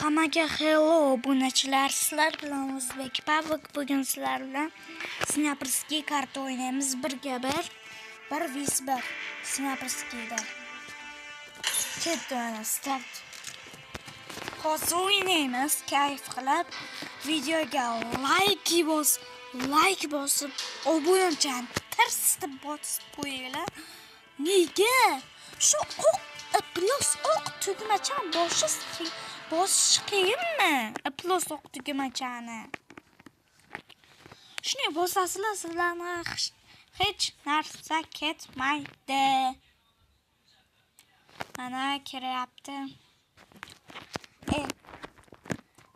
Hammaga hello obunachilar, sizlar bilan O'zbek Pavlik. Bugun sizlar bilan Snaperskiy karta o'ynaymiz. Birga bir 1v1 Snaperskiyda. Ketdi start. Hozir o'ynaymiz, kayf qilib. Videoga like bosib, obunachilarni tirsitib bosib qo'yinglar. Nega? Shu plus o'q tugmachani bosish qiyinmi? Plus o'q tugmachani. Shuni bosasizlar, sizlarni hech narsa ketmaydi. Mana kiryapti.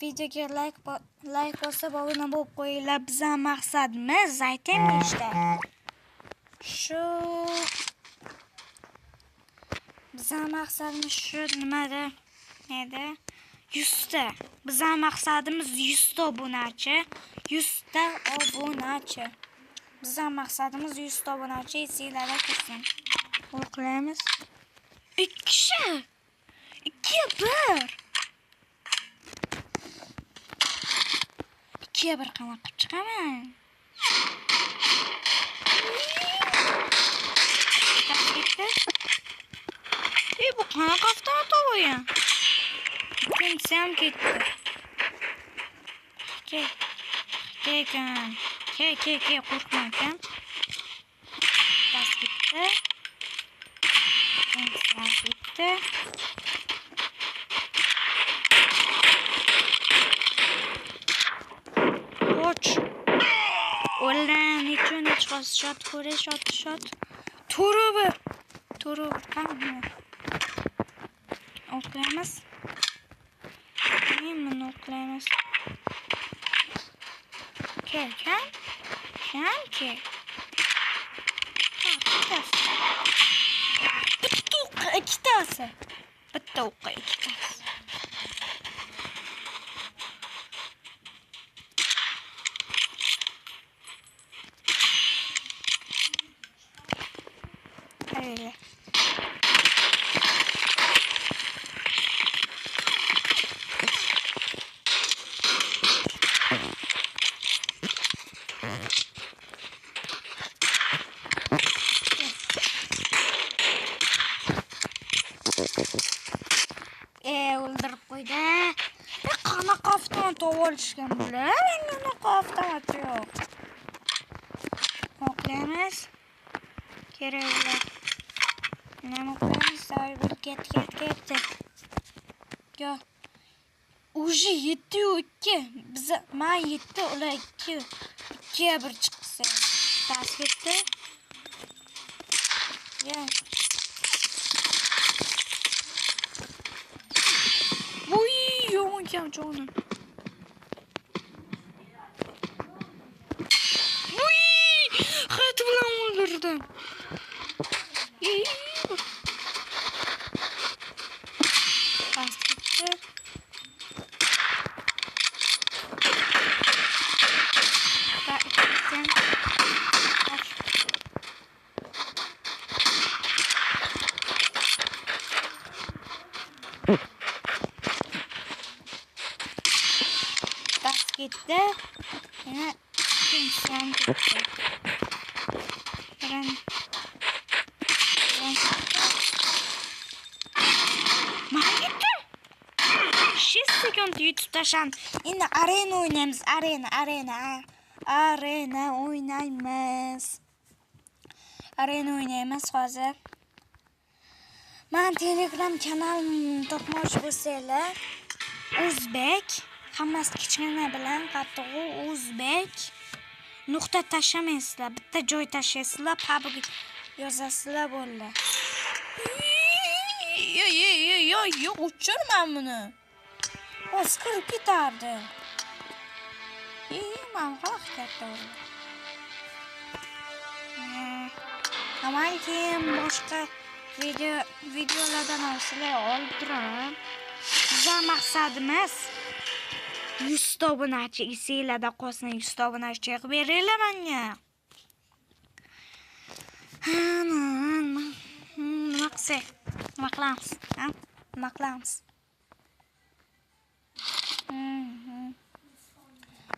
Videoga like bosib, obuna bo'lib qo'yinglar. Bizning maqsadimiz aytaymi işte. Shu bizning maqsadimiz shu nimada? Neda? 100 ta. Bizning maqsadimiz 100 ta obunachi. 100 ta obunachi. Bizning maqsadimiz 100 ta obunachi esinglarda tursin. O'qlaymiz. 2 kishi. 2-1. 2-1 qanaqa chiqaman? Bu qanaqa avtomat o'yin? Ikkinchisi ham ketdi. Ke, qo'rqma ekan. Bas ketdi. Ikkinchisi ketdi. Qoch. O'lan, nechun shot ko'ray, shot. Turu qani? O'qlaymiz. Nima o'qlaymiz? Kel. Ikkitasi. Bitta o'qqa ikkitasi. Hayır. O'ldirib qo'ydi. Qanaqa avtomat olishgan bular? Qanaqa avtomat yo'q. O'qlaymiz. Keraklar. Nima o'qlaymiz? Ketdi. Yo. Уже 7-2. Men 7, ular 2. 2-1 chiqsa. Tas ketdi. Ya. Yomon canım. Hayat bilan o'ldirdim. Gitti. Yine kimsen gitti. Ben 6 sekund YouTube taşan. Yine arena oynayımız. Arena oynayımız hozir. Men Telegram kanalim topmoqchi bo'lsanglar, O'zbek hammasi kichkina bilan qattiq O'zbek. Nuqta tashlamaysizlar, bitta joy tashlaysizlar, pubg yozasizlar bo'ldi. Yo'q, uchirman buni. O'z kirib ketardi. Men qanaqa katta bo'ldi. Amal keyin boshqa videolardan olsizlar olib turaman. Bizning maqsadimiz 100 ta obunachi esinglarda qolsin, 100 ta obunachi qilib beringlar menga. Nima qilamiz?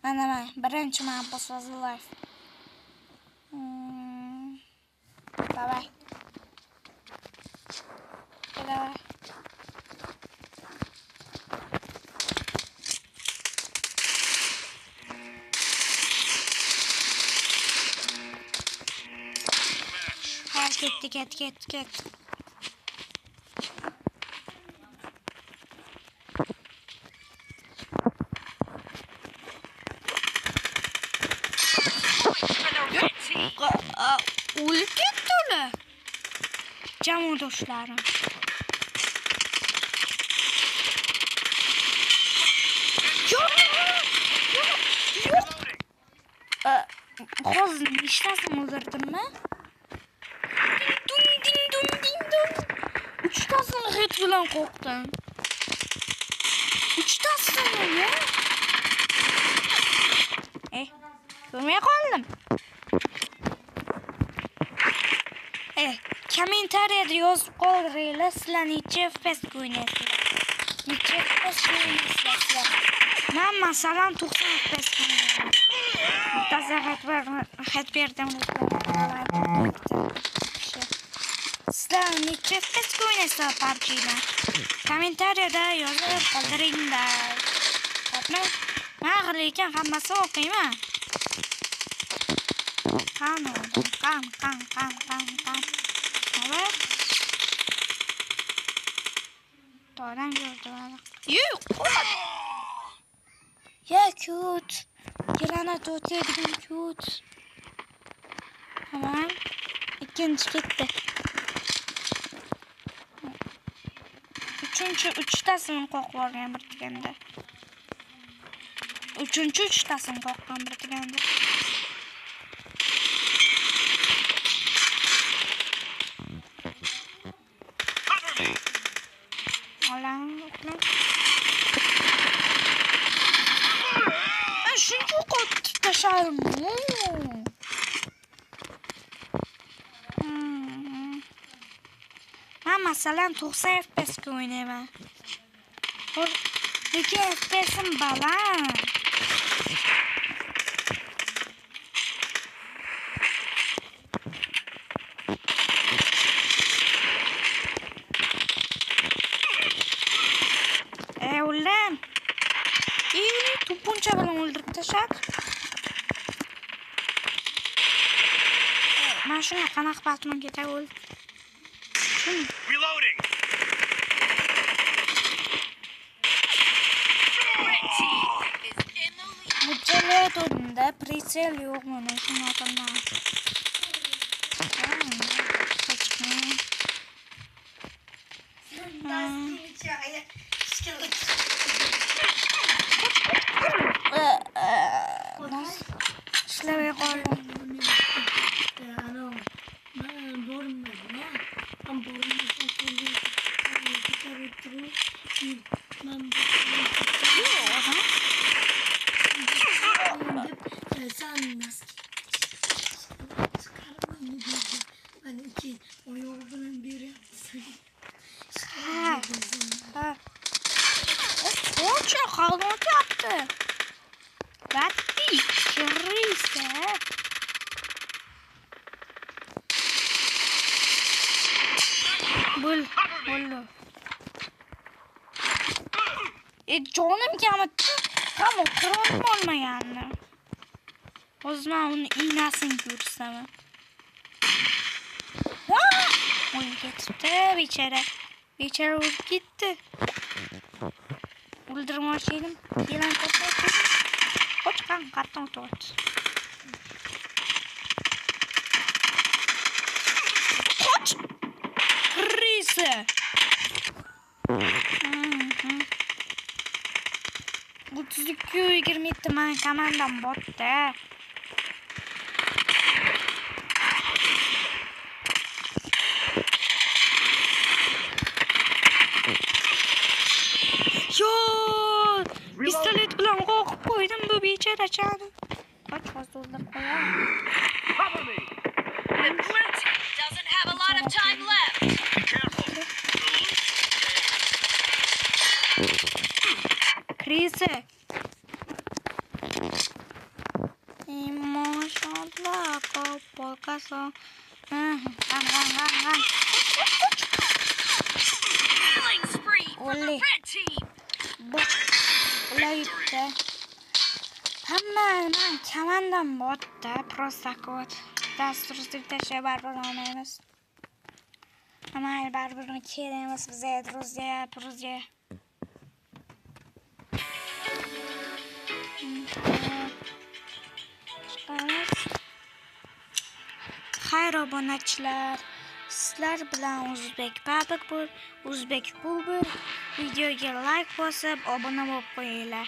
Mana birinchi mahbus was alive. Давай. Давай. Ket. O'lib ketdi ular. Jamoadoshlarim. Hozir nechtasini o'ldirdimmi? Ding. Uchtasini hit bilan qo'rqdim. Uchtasini ya. Ko'rmay qoldim. Kommentariyada yozib qoldiringlar, sizlar necha FPS o'ynaysizlar. Necha FPS o'ynaysizlar? Men masalan 90 FPS o'ynayman. Xat berdim. Sizlar necha FPS o'ynaysizlar PUBG'da? Kommentariyada yozib qoldiringlar. Xo'pmi? Men lekin hammasi o'qiyman. Qan. Evet. Doğrudan gördüm. Yok. Ya cute. Yılana dotaya gidin cute. Tamam. İkinci gitti. Uchtasini qo'qvorgan bir deganda. Uchtasini qo'qqan bir deganda. Shuncha qotib tashladim. Men masalan 90 FPS ga o'ynayman. Lekin FPS'im baland. Ulan. To'puncha bilan o'ldirib tashlab. Men shuni qanaqa batman keta o'l. Reloading. Mujalladunda pritsel yo'q mana shuni otaman. İşlemeye koydum. Çok kalmak yaptı. Batti. Kırıysa. Bul. Canım gelmedi. Tamam kırılım olmayanlı. O zaman onun iğnesini görsem. Oy getirdi bir içeri vurup gitti. Öldürme şeyim. Yılan kapatı. Koç kan karton tut. Koç. Kırıysa. 32-20 ihtimal komandam botta. Yo! Pistolet bilan qo'rqib qo'ydim bu bechorachani. Qoch hozirlar qo'yam. The brute doesn't have a lot of time left. Be careful. Krise. baso. Killing spree for the Oley. red team. Bular yutdi. Hamma nima kamandan botdi, prostakot. Dasturni tashlab baribir olmaymiz. Mayli, baribir kerakmas bizga, druzya. Xayr obunachilar, sizlar bilan O'zbek Babik bu O'zbek Bubi videoga like bosib obuna bo'lib qo'yinglar.